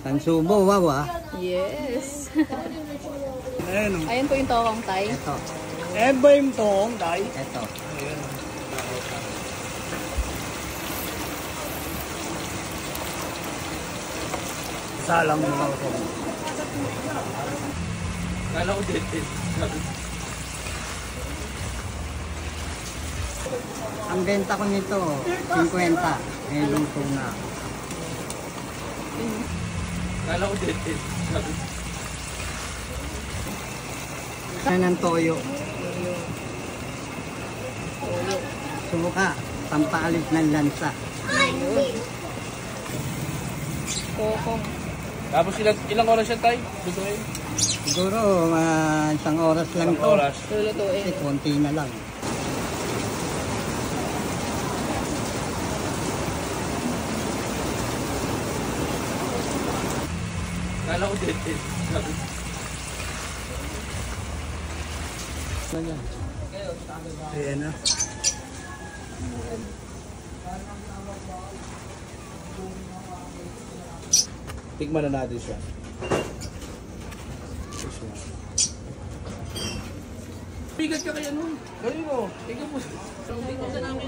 Tansubo, wow ah. Yes. Ayan o. Ayan po yung tokong Thai. Ito. Eh ba yung toong, Tay? Ito. Ayan. Isa lang mo ako. Kala ko din. Ang benta ko nito, 50. May luto na. Kala ko din. Yan ang toyo. Suka, pampaalis ng lansa. Kokong. Tapos ilang oras yan, Tay? Lutuin? Siguro, isang oras lang Ilang to. oras? Lulutuin. Kasi konti na lang. Kala ko din. Ayan na. Tikman na natin siya. Bigat ka kaya nun. Galing mo. Tingnan mo. Tingnan mo sa namin.